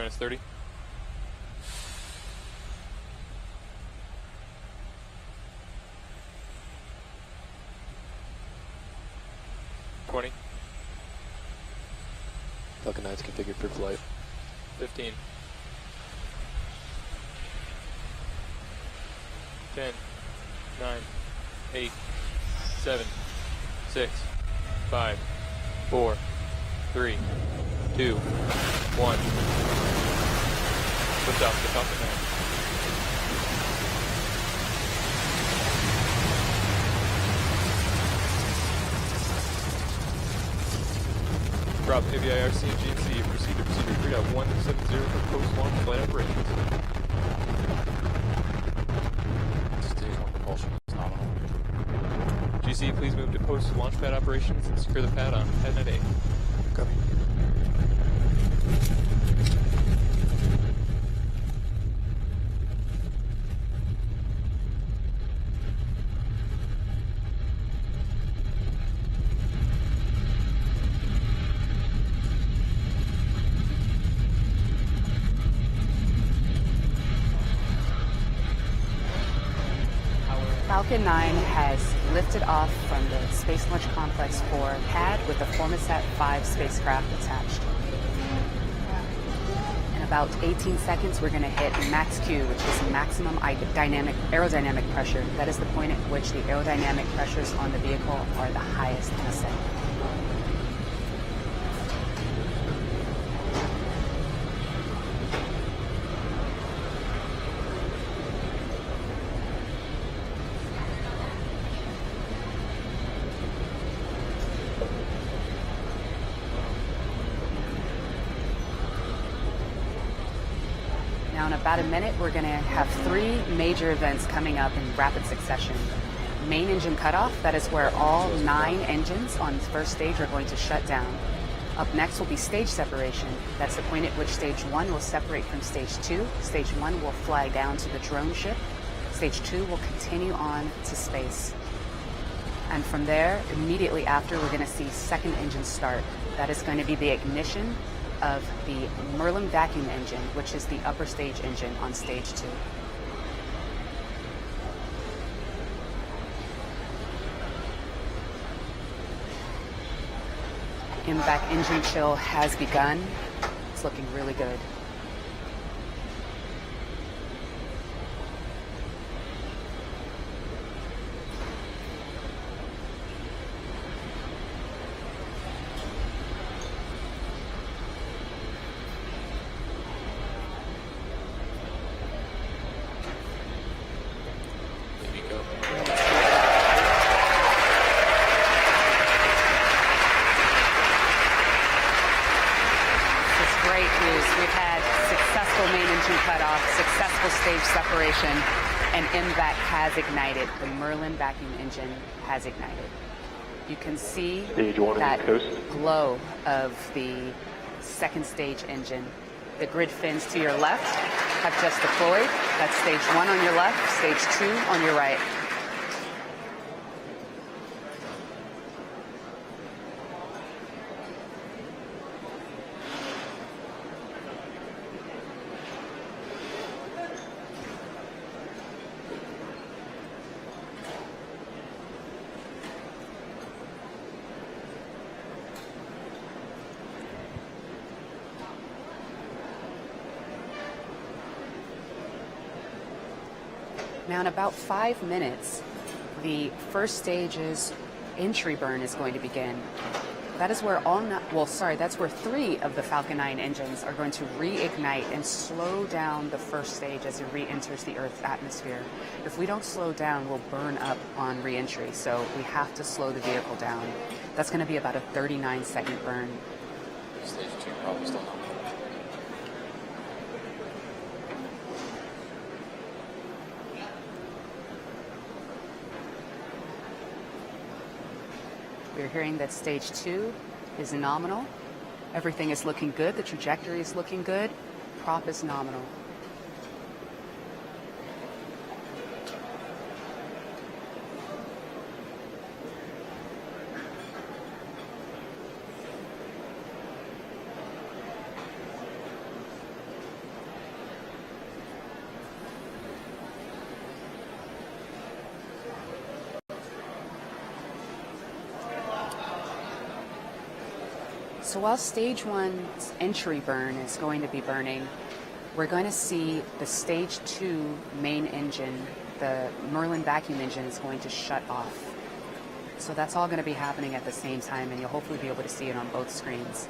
Synchronous 30. Falcon 9's configured for flight. 15. 10, 9, 8, 7, 6, 5, 4, 3, 2, 1. Lift off the Falcon 9. Drop AVIRC and GNC. Proceed to procedure 3.170 for post-launch flight operations. Stage 1 propulsion is nominal. GC, please move to post-launch pad operations and secure the pad on PadNet 8. Copy. Falcon 9 has lifted off from the Space Launch Complex 4 pad with the FORMOSAT-5 spacecraft attached. In about 18 seconds, we're going to hit max Q, which is maximum aerodynamic pressure. That is the point at which the aerodynamic pressures on the vehicle are the highest in ascent. Now in about a minute, we're going to have 3 major events coming up in rapid succession. Main engine cutoff, that is where all 9 engines on the first stage are going to shut down. Up next will be stage separation. That's the point at which stage 1 will separate from stage 2. Stage 1 will fly down to the drone ship. Stage 2 will continue on to space. And from there, immediately after, we're going to see second engine start. That is going to be the ignition of the Merlin vacuum engine, which is the upper stage engine on stage 2. MVAC engine chill has begun. It's looking really good. Separation, and MVAC has ignited. The Merlin vacuum engine has ignited. You can see that glow of the second stage engine. The grid fins to your left have just deployed. That's stage 1 on your left, stage 2 on your right. Now in about 5 minutes, the first stage's entry burn is going to begin. That is where that's where 3 of the Falcon 9 engines are going to reignite and slow down the first stage as it re-enters the Earth's atmosphere. If we don't slow down, we'll burn up on re-entry, so we have to slow the vehicle down. That's going to be about a 39-second burn. Stage 2 probably still not. We're hearing that stage 2 is nominal. Everything is looking good. The trajectory is looking good. Prop is nominal. So while stage one's entry burn is going to be burning, we're going to see the stage 2 main engine, the Merlin vacuum engine, is going to shut off. So that's all going to be happening at the same time, and you'll hopefully be able to see it on both screens.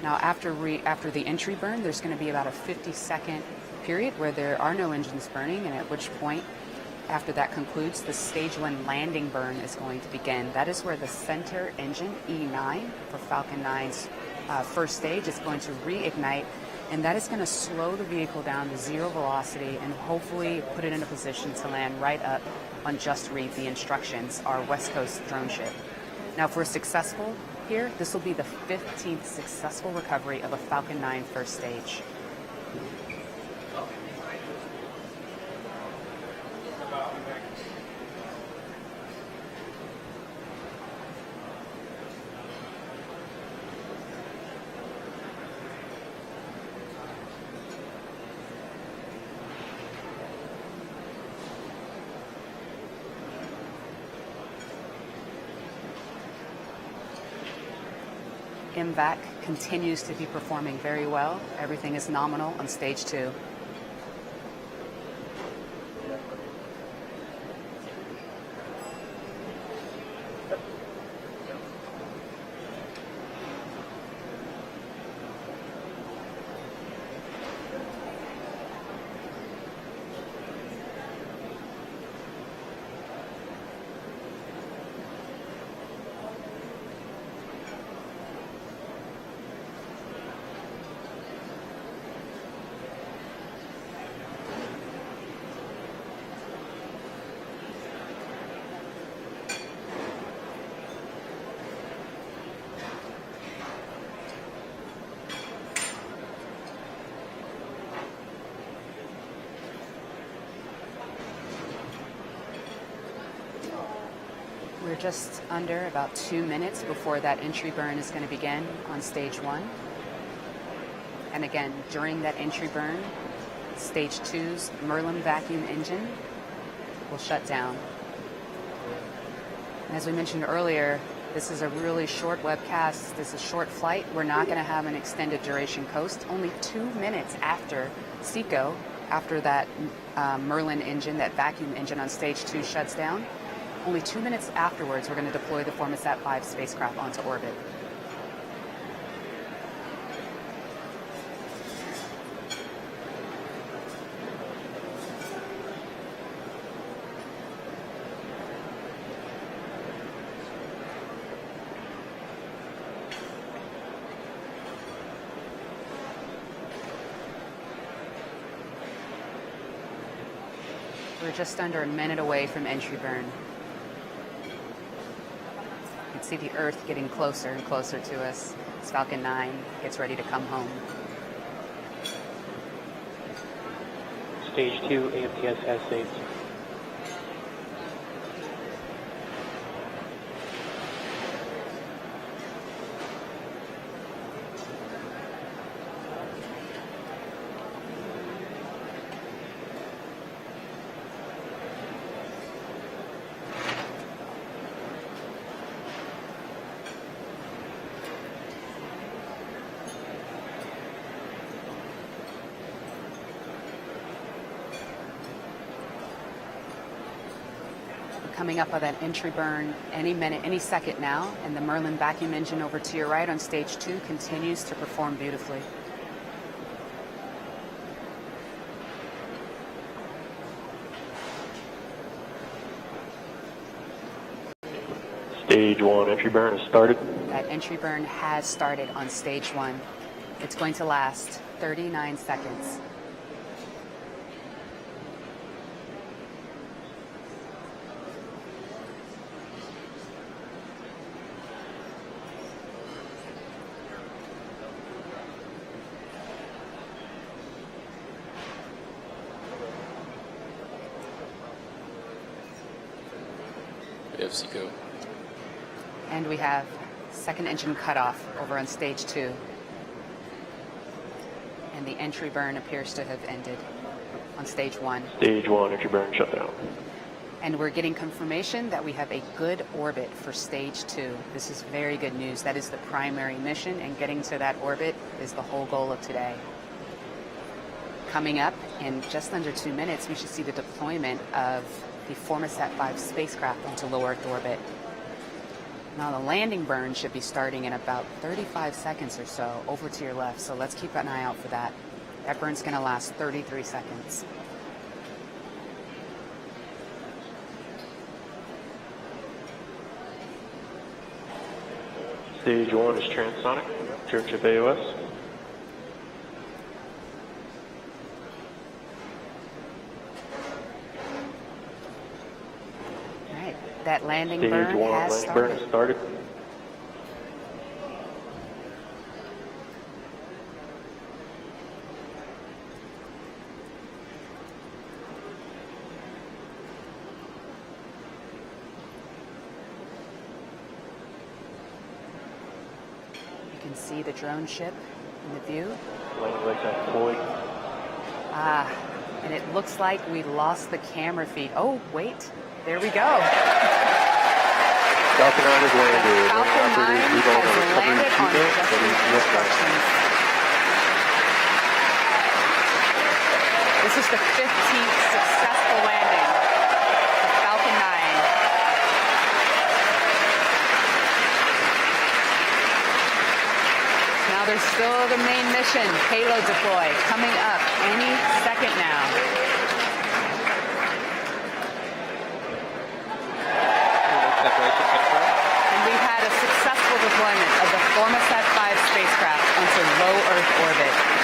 Now, after the entry burn, there's going to be about a 50-second period where there are no engines burning, and at which point, after that concludes, the stage 1 landing burn is going to begin. That is where the center engine, E9, for Falcon 9's first stage, is going to reignite, and that is going to slow the vehicle down to 0 velocity and hopefully put it in a position to land right up on Just Read the Instructions, our West Coast drone ship. Now, if we're successful here, this will be the 15th successful recovery of a Falcon 9 first stage. MVAC continues to be performing very well. Everything is nominal on stage 2. We're just under about 2 minutes before that entry burn is going to begin on stage 1. And again, during that entry burn, stage 2's Merlin vacuum engine will shut down. And as we mentioned earlier, this is a really short webcast. This is a short flight. We're not going to have an extended duration coast. Only 2 minutes after SECO, after that Merlin engine, that vacuum engine on stage 2 shuts down, only 2 minutes afterwards, we're going to deploy the FORMOSAT-5 spacecraft onto orbit. We're just under a minute away from entry burn. You can see the Earth getting closer and closer to us as Falcon 9 gets ready to come home. Stage 2 AMTS has saved. Coming up on that entry burn any minute, any second now, and the Merlin vacuum engine over to your right on stage 2 continues to perform beautifully. Stage 1 entry burn has started. That entry burn has started on stage 1. It's going to last 39 seconds. We have SECO. And we have second engine cutoff over on stage 2. And the entry burn appears to have ended on stage 1. Stage 1 entry burn shut down. And we're getting confirmation that we have a good orbit for stage 2. This is very good news. That is the primary mission, and getting to that orbit is the whole goal of today. Coming up in just under 2 minutes, we should see the deployment of the FORMOSAT-5 spacecraft into low Earth orbit. Now the landing burn should be starting in about 35 seconds or so over to your left, so let's keep an eye out for that. That burn's going to last 33 seconds. Stage 1 is transonic. Droneship AOS. All right, that landing Stage burn 1 has landing burn started. has started. You can see the drone ship in the view. Landing legs are deployed. Ah, and it looks like we lost the camera feed. Oh, wait, there we go. Falcon 9 has landed. Falcon 9 We've all has landed on just instructions. This is the 15th successful landing of Falcon 9. Now there's still the main mission, payload deploy, coming up any second now. Separation confirmed. And we've had a successful deployment of the FORMOSAT-5 spacecraft onto low Earth orbit.